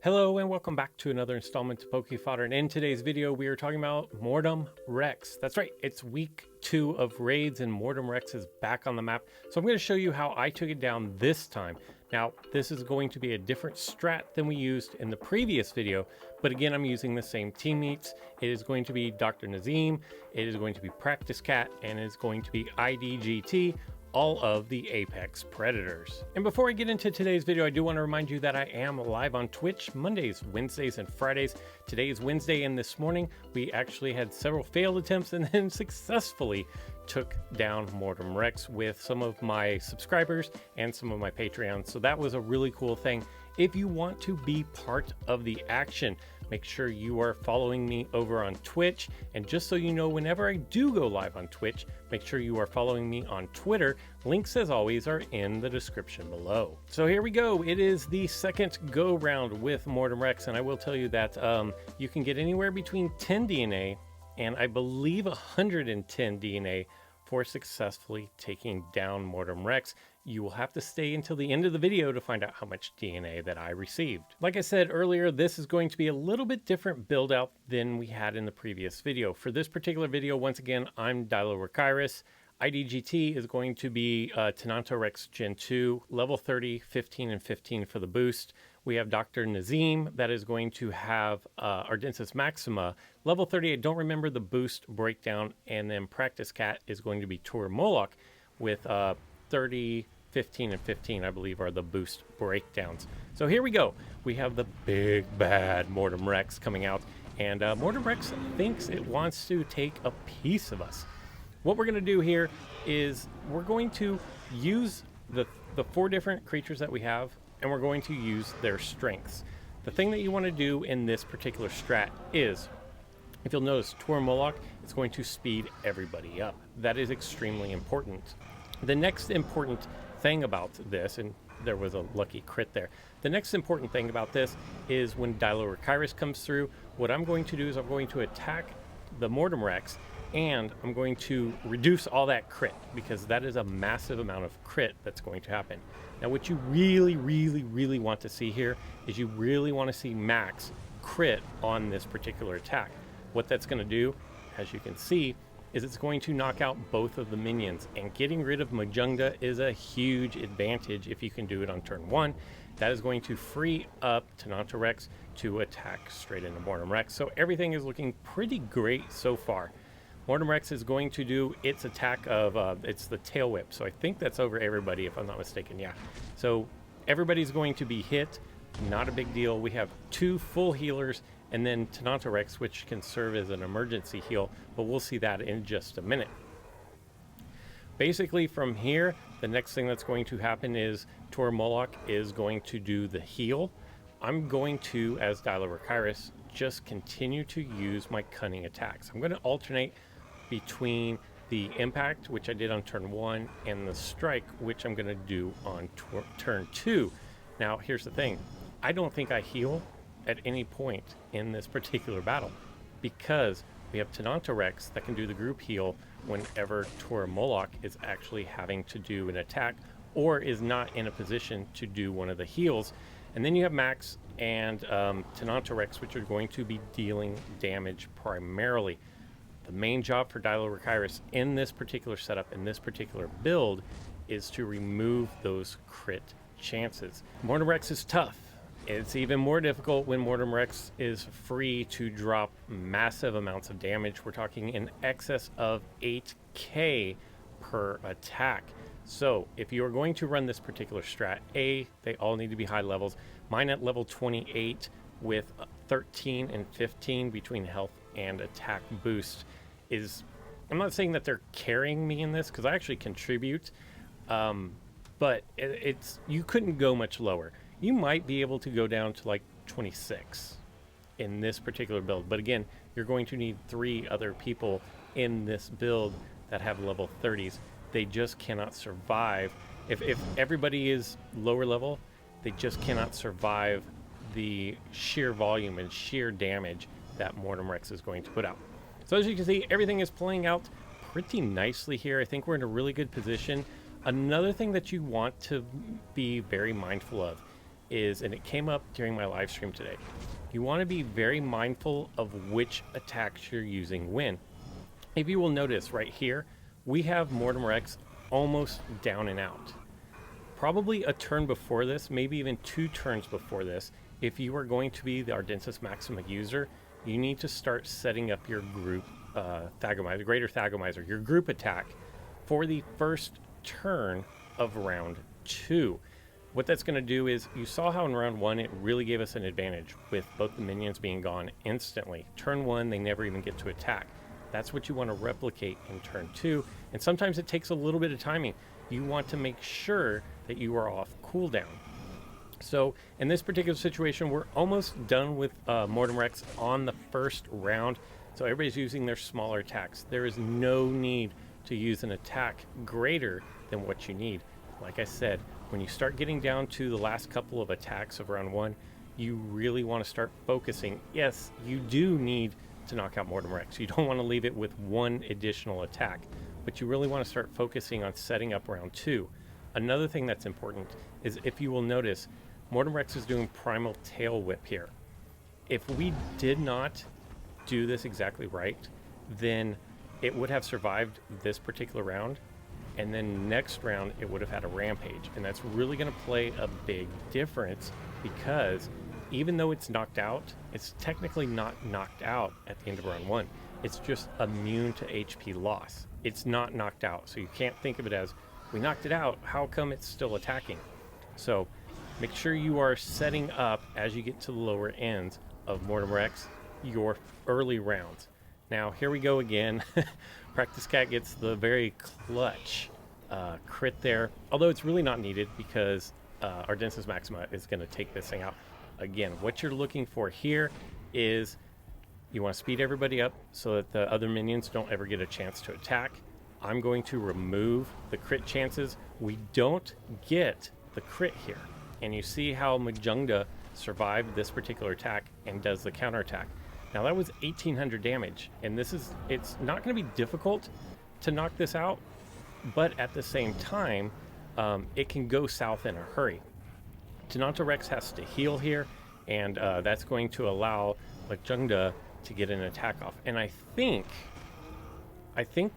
Hello and welcome back to another installment of Fodder. And in today's video, we are talking about MORTEM REX. That's right, it's week 2 of raids and MORTEM REX is back on the map. So I'm going to show you how I took it down this time. Now, this is going to be a different strat than we used in the previous video, but again, I'm using the same teammates. It is going to be Dr. Nazim, it is going to be Practice Cat, and it is going to be IDGT, all of the Apex Predators. And before I get into today's video, I do want to remind you that I am live on Twitch Mondays, Wednesdays, and Fridays. Today is Wednesday, and this morning we actually had several failed attempts and then successfully took down MORTEM REX with some of my subscribers and some of my Patreons. So that was a really cool thing. If you want to be part of the action, make sure you are following me over on Twitch. And just so you know, whenever I do go live on Twitch, make sure you are following me on Twitter. Links, as always, are in the description below. So here we go. It is the second go round with MORTEM REX. And I will tell you that you can get anywhere between 10 DNA and I believe 110 DNA for successfully taking down MORTEM REX. You will have to stay until the end of the video to find out how much DNA that I received. Like I said earlier, this is going to be a little bit different build out than we had in the previous video. For this particular video, once again, I'm Dilorachirus. IDGT is going to be Tenanto Rex Gen 2, level 30, 15, and 15 for the boost. We have Dr. Nazim that is going to have Ardensis Maxima, level 30. I don't remember the boost breakdown. And then Practice Cat is going to be Tor Moloch with 30, 15, and 15, I believe, are the boost breakdowns. So here we go. We have the big bad MORTEM REX coming out. And MORTEM REX thinks it wants to take a piece of us. What we're going to do here is we're going to use the 4 different creatures that we have, and we're going to use their strengths. The thing that you want to do in this particular strat is, if you'll notice, Tor Moloch is going to speed everybody up. That is extremely important. The next important thing about this, and there was a lucky crit there. The next important thing about this is when Dilorachirus comes through, what I'm going to do is I'm going to attack the MORTEM REX, and I'm going to reduce all that crit because that is a massive amount of crit that's going to happen. Now, what you really want to see here is you really want to see max crit on this particular attack. What that's going to do, as you can see, is it's going to knock out both of the minions, and getting rid of Majungda is a huge advantage if you can do it on turn 1. That is going to free up Tenanto Rex to attack straight into MORTEM REX. So everything is looking pretty great so far. MORTEM REX is going to do its attack of, it's the tail whip. So I think that's over everybody, if I'm not mistaken. Yeah. So everybody's going to be hit. Not a big deal. We have 2 full healers and then Tenanto Rex, which can serve as an emergency heal, but we'll see that in just a minute. Basically, from here, the next thing that's going to happen is Tor Moloch is going to do the heal. I'm going to, as Dilorachirus, just continue to use my cunning attacks. I'm going to alternate between the impact, which I did on turn 1, and the strike, which I'm going to do on turn 2. Now, here's the thing. I don't think I heal at any point in this particular battle because we have Tenanto Rex that can do the group heal whenever Tor Moloch is actually having to do an attack or is not in a position to do one of the heals. And then you have Max and Tenanto Rex, which are going to be dealing damage primarily. The main job for Dilorachirus in this particular setup, in this particular build, is to remove those crit chances. MORTEM REX is tough. It's even more difficult when MORTEM REX is free to drop massive amounts of damage. We're talking in excess of 8k per attack. So if you are going to run this particular strat, they all need to be high levels. Mine at level 28 with 13 and 15 between health and attack boost is, I'm not saying that they're carrying me in this because I actually contribute, but it's you couldn't go much lower. You might be able to go down to like 26 in this particular build. But again, you're going to need 3 other people in this build that have level 30s. They just cannot survive. If everybody is lower level, they just cannot survive the sheer volume and sheer damage that MORTEM REX is going to put out. So as you can see, everything is playing out pretty nicely here. I think we're in a really good position. Another thing that you want to be very mindful of is, and it came up during my live stream today, you want to be very mindful of which attacks you're using when. If you will notice right here, we have Mortem Rex almost down and out. Probably a turn before this, maybe even 2 turns before this, if you are going to be the Ardensis Maxima user, you need to start setting up your group Thagomizer, Greater Thagomizer, your group attack for the first turn of round 2. What that's going to do is, you saw how in round 1 it really gave us an advantage with both the minions being gone instantly. Turn 1, they never even get to attack. That's what you want to replicate in turn 2, and sometimes it takes a little bit of timing. You want to make sure that you are off cooldown. So in this particular situation, we're almost done with Mortem Rex on the first round, so everybody's using their smaller attacks. There is no need to use an attack greater than what you need. Like I said, when you start getting down to the last couple of attacks of round 1, you really want to start focusing. Yes, you do need to knock out Mortem Rex. You don't want to leave it with 1 additional attack, but you really want to start focusing on setting up round 2. Another thing that's important is, if you will notice, Mortem Rex is doing Primal Tail Whip here. If we did not do this exactly right, then it would have survived this particular round, and then next round it would have had a rampage, and that's really going to play a big difference, because even though it's knocked out, it's technically not knocked out at the end of round 1. It's just immune to HP loss. It's not knocked out, so you can't think of it as, we knocked it out, how come it's still attacking? So make sure you are setting up, as you get to the lower ends of Mortem Rex, your early rounds. Now here we go again. Practice Cat gets the very clutch crit there, although it's really not needed, because Ardensis Maxima is going to take this thing out. Again, what you're looking for here is, you want to speed everybody up so that the other minions don't ever get a chance to attack. I'm going to remove the crit chances. We don't get the crit here. And you see how Majungda survived this particular attack and does the counterattack. Now that was 1800 damage, and it's not going to be difficult to knock this out, but at the same time, it can go south in a hurry. Tenonto Rex has to heal here, and that's going to allow Majungda to get an attack off. And I think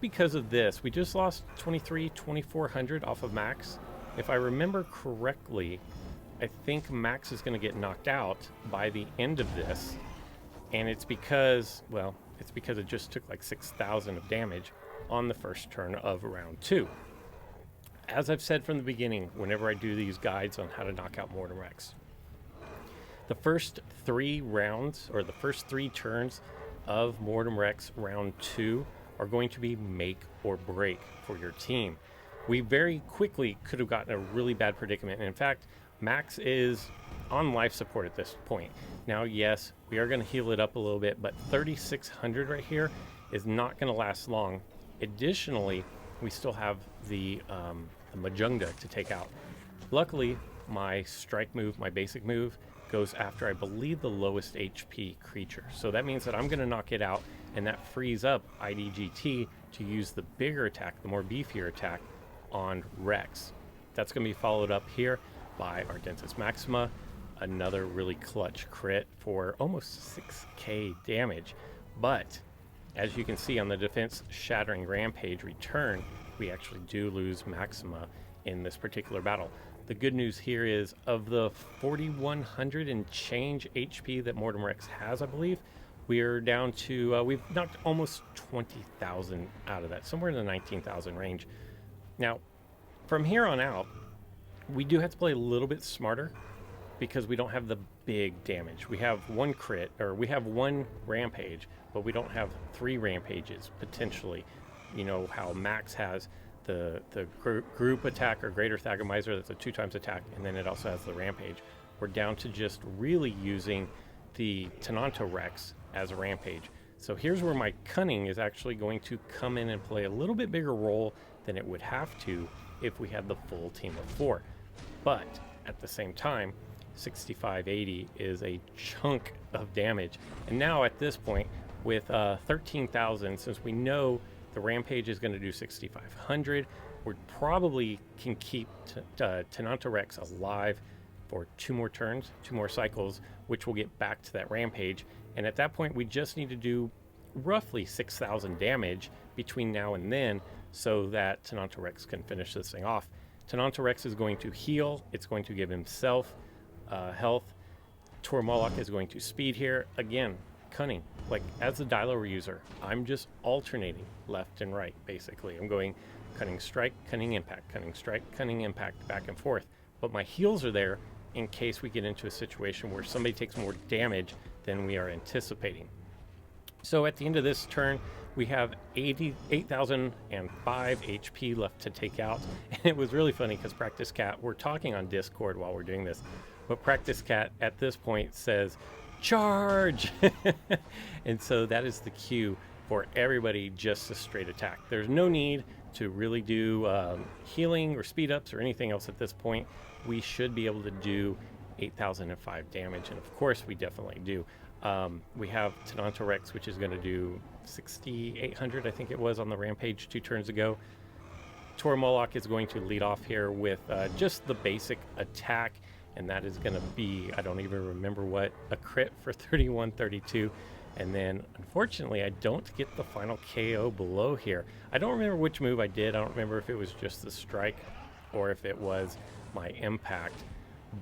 because of this, we just lost 2400 off of Max. If I remember correctly, I think Max is going to get knocked out by the end of this, and it's because it just took like 6,000 of damage on the first turn of round 2. As I've said from the beginning, whenever I do these guides on how to knock out Mortem Rex, the first 3 rounds, or the first 3 turns of Mortem Rex round 2, are going to be make or break for your team. We very quickly could have gotten a really bad predicament, and in fact, Max is on life support at this point. Now, yes, we are going to heal it up a little bit, but 3,600 right here is not going to last long. Additionally, we still have the Majungda to take out. Luckily, my strike move, my basic move, goes after, I believe, the lowest HP creature. So that means that I'm going to knock it out, and that frees up IDGT to use the bigger attack, the more beefier attack on Rex. That's going to be followed up here by Ardensis Maxima, another really clutch crit for almost 6k damage. But as you can see on the defense shattering rampage return, we actually do lose Maxima in this particular battle. The good news here is, of the 4,100 and change HP that Mortem Rex has, I believe, we're down to, we've knocked almost 20,000 out of that, somewhere in the 19,000 range. Now, from here on out, we do have to play a little bit smarter, because we don't have the big damage. We have 1 crit, or we have 1 rampage, but we don't have 3 rampages, potentially. You know how Max has the group attack, or Greater Thagomizer, that's a 2 times attack, and then it also has the rampage. We're down to just really using the Tenonto Rex as a rampage. So here's where my cunning is actually going to come in and play a little bit bigger role than it would have to if we had the full team of 4. But at the same time, 6580 is a chunk of damage. And now at this point, with 13,000, since we know the rampage is going to do 6,500, we probably can keep Tenonto Rex alive for 2 more turns, 2 more cycles, which will get back to that rampage. And at that point, we just need to do roughly 6,000 damage between now and then so that Tenonto Rex can finish this thing off. Tenonto Rex is going to heal. It's going to give himself health. Tormaloc is going to speed here. Again, cunning. Like, as a Dilo user, I'm just alternating left and right, basically. I'm going cunning strike, cunning impact, cunning strike, cunning impact, back and forth. But my heals are there in case we get into a situation where somebody takes more damage than we are anticipating. So at the end of this turn, we have 8,005 HP left to take out. And it was really funny because Practice Cat, we're talking on Discord while we're doing this, but Practice Cat at this point says, charge! And so that is the cue for everybody just to straight attack. There's no need to really do healing or speed ups or anything else at this point. We should be able to do 8,005 damage, and of course we definitely do. We have Tenonto Rex, which is going to do 6,800, I think it was, on the rampage 2 turns ago. Tormaloc is going to lead off here with just the basic attack, and that is going to be, I don't even remember what, a crit for 3132. And then, unfortunately, I don't get the final KO below here. I don't remember which move I did. I don't remember if it was just the strike or if it was my impact.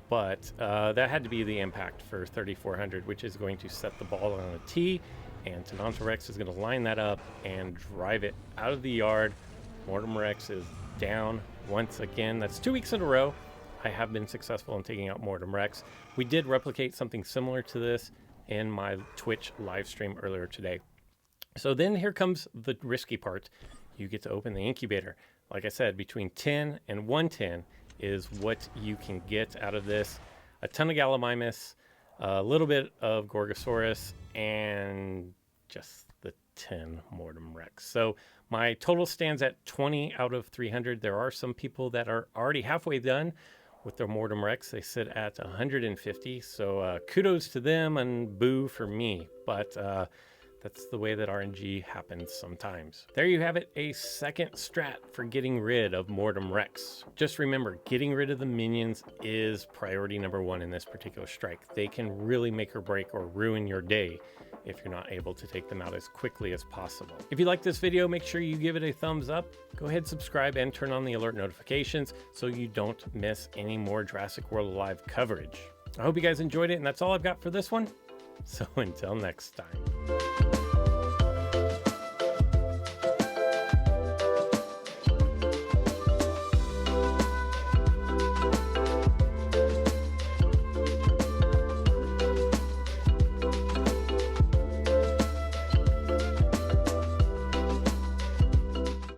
But that had to be the impact for 3,400, which is going to set the ball on a tee. And Tenonto Rex is going to line that up and drive it out of the yard. Mortem Rex is down once again. That's 2 weeks in a row. I have been successful in taking out Mortem Rex. We did replicate something similar to this in my Twitch live stream earlier today. So then here comes the risky part. You get to open the incubator. Like I said, between 10 and 110 is what you can get out of this. A ton of Gallimimus, a little bit of Gorgosaurus, and just the 10 Mortem Rex. So my total stands at 20 out of 300. There are some people that are already halfway done with their Mortem Rex. They sit at 150, so kudos to them and boo for me, but that's the way that RNG happens sometimes. There you have it, a second strat for getting rid of Mortem Rex. Just remember, getting rid of the minions is priority number 1 in this particular strike. They can really make or break or ruin your day if you're not able to take them out as quickly as possible. If you like this video, make sure you give it a thumbs up. Go ahead, subscribe, and turn on the alert notifications so you don't miss any more Jurassic World Alive coverage. I hope you guys enjoyed it, and that's all I've got for this one. So until next time.